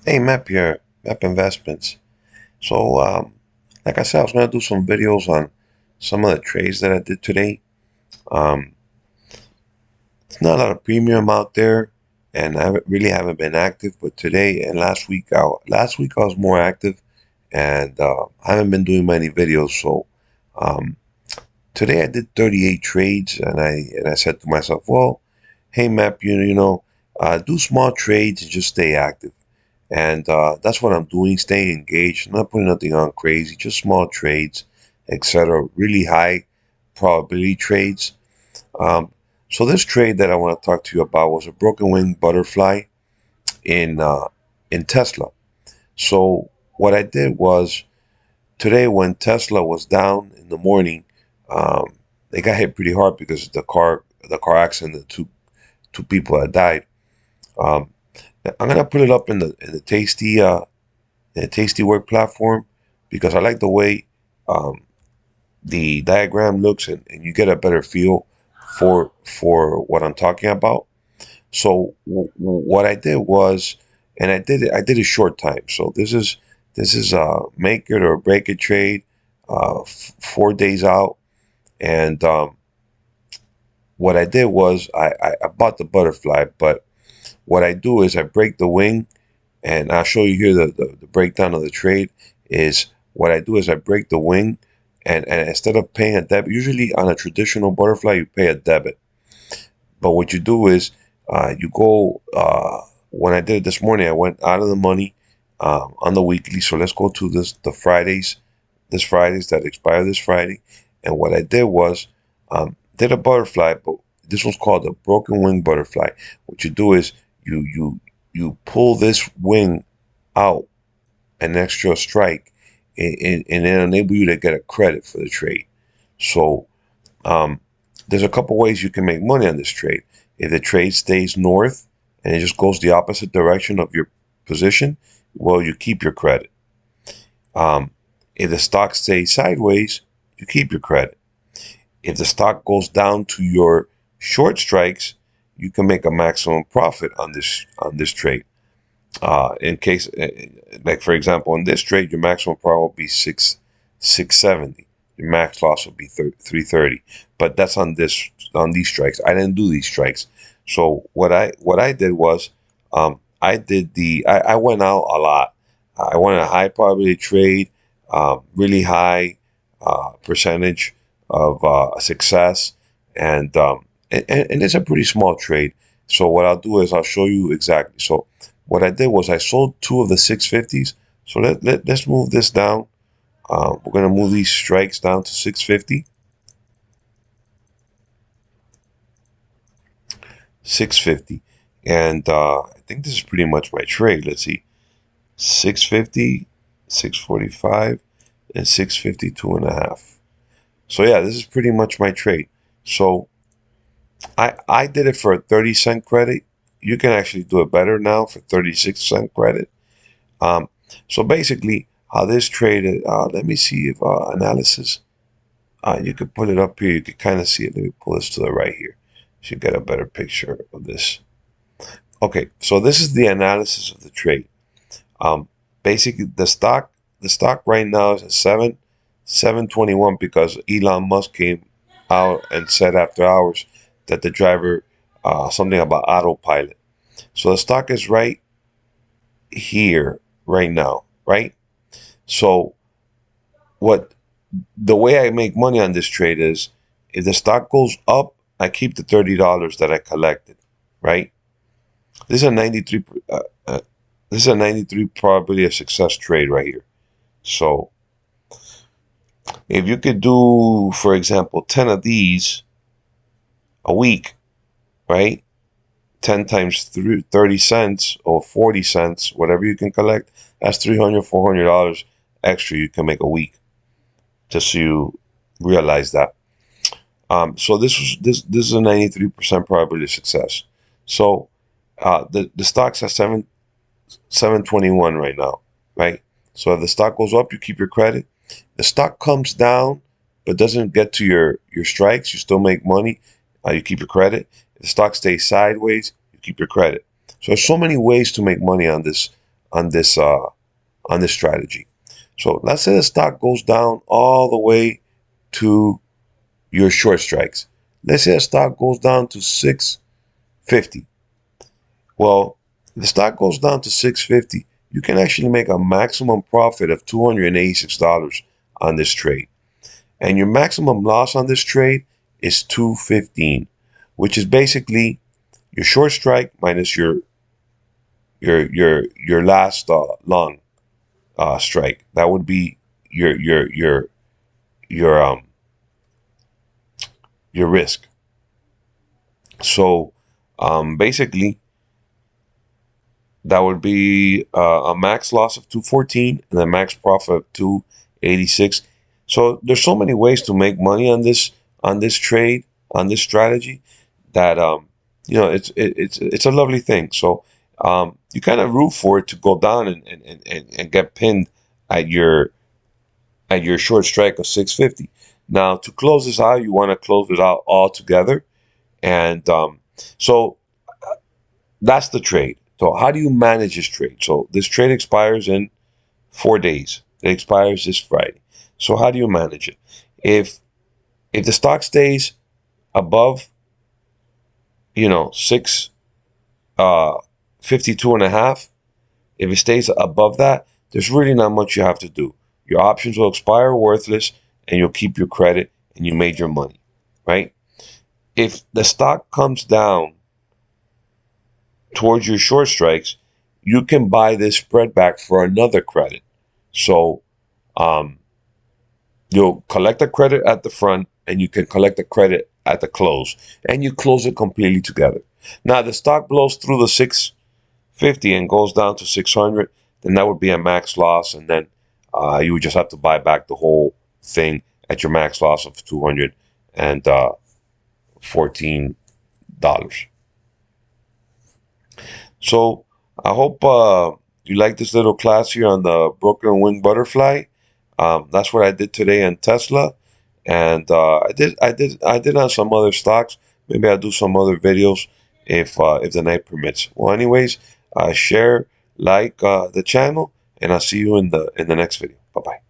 Hey, Map Investments. So, like I said, I was gonna do some videos on some of the trades that I did today. Um, it's not a lot of premium out there, and really haven't been active. But today and last week I was more active, and I haven't been doing many videos. So, um, today I did 38 trades, and I said to myself, well, hey, Map, do small trades and just stay active. And that's what I'm doing, staying engaged, not putting nothing on crazy, just small trades, etc. Really high probability trades. Um, so this trade that I want to talk to you about was a broken wing butterfly in uh, in Tesla. So what I did was today when Tesla was down in the morning, um, they got hit pretty hard because the car accident, two people had died. Um, I'm gonna put it up in the Tasty Work platform because I like the way um, the diagram looks, and you get a better feel for what I'm talking about. So what I did was, and I did a short time. So this is a make it or break it trade, 4 days out, and what I did was I bought the butterfly, but what I do is I break the wing, and I'll show you here the breakdown of the trade is what I do is I break the wing, and instead of paying a debit, usually on a traditional butterfly you pay a debit, but what you do is you go when I did it this morning I went out of the money on the weekly. So let's go to this Fridays that expire this Friday, and what I did was did a butterfly, but this one's called a broken wing butterfly. What you do is you pull this wing out an extra strike, and it enable you to get a credit for the trade. So um, there's a couple ways you can make money on this trade. If the trade stays north and it just goes the opposite direction of your position, well, you keep your credit. Um, if the stock stays sideways, you keep your credit. If the stock goes down to your short strikes, you can make a maximum profit on this trade. In case, like for example, in this trade, your maximum profit will be 670. Your max loss will be 330. But that's on these strikes. I didn't do these strikes. So what I did was, I went out a lot. I went a high probability trade, really high percentage of success, and it's a pretty small trade. So what I'll do is I'll show you exactly. So what I did was I sold two of the 650s. So let's move this down. We're going to move these strikes down to 650, 650. And I think this is pretty much my trade. Let's see. 650, 645, and 652 and a half. So yeah, this is pretty much my trade. So I did it for a 30-cent credit. You can actually do it better now for 36-cent credit. Um, so basically, how this traded, let me see if analysis, you could put it up here. You could kind of see it. Let me pull this to the right here. So you get a better picture of this. Okay, so this is the analysis of the trade. Um, Basically, the stock right now is at 721 because Elon Musk came out and said after hours that the driver, something about autopilot. So the stock is right here right now, right? So what the way I make money on this trade is if the stock goes up, I keep the $30 that I collected, right? This is a 93 uh, uh, this is a 93 probability of success trade right here. So if you could do, for example, 10 of these a week, right? 10 times 30 cents or 40 cents, whatever you can collect, that's $300, $400 extra you can make a week. Just so you realize that. So this is a 93% probability of success. So the stock's at 721 right now, right? So if the stock goes up, you keep your credit. The stock comes down, but doesn't get to your strikes, you still make money. You keep your credit. If the stock stays sideways, you keep your credit. So there's so many ways to make money on this strategy. So let's say the stock goes down all the way to your short strikes. Let's say the stock goes down to 650. Well, if the stock goes down to 650, you can actually make a maximum profit of $286 on this trade. And your maximum loss on this trade is 215, which is basically your short strike minus your last long strike. That would be your your your your um your risk. So basically that would be a max loss of 214 and a max profit of 286. So there's so many ways to make money on this trade, on this strategy, that it's a lovely thing. So you kind of root for it to go down and get pinned at your short strike of 650. Now to close this out, you want to close it out all together, and so that's the trade. So how do you manage this trade? So this trade expires in 4 days. It expires this Friday. So how do you manage it? If the stock stays above, 652 and a half, if it stays above that, there's really not much you have to do. Your options will expire worthless, and you'll keep your credit, and you made your money, right? If the stock comes down towards your short strikes, you can buy this spread back for another credit. So you'll collect a credit at the front, and you can collect a credit at the close, and you close it completely together. Now, the stock blows through the 650 and goes down to 600, then that would be a max loss, and then you would just have to buy back the whole thing at your max loss of $214. So I hope you like this little class here on the broken wing butterfly. That's what I did today on Tesla, and I did on some other stocks. Maybe I'll do some other videos if the night permits. Well, anyways, share, like the channel, and I'll see you in the next video. Bye bye.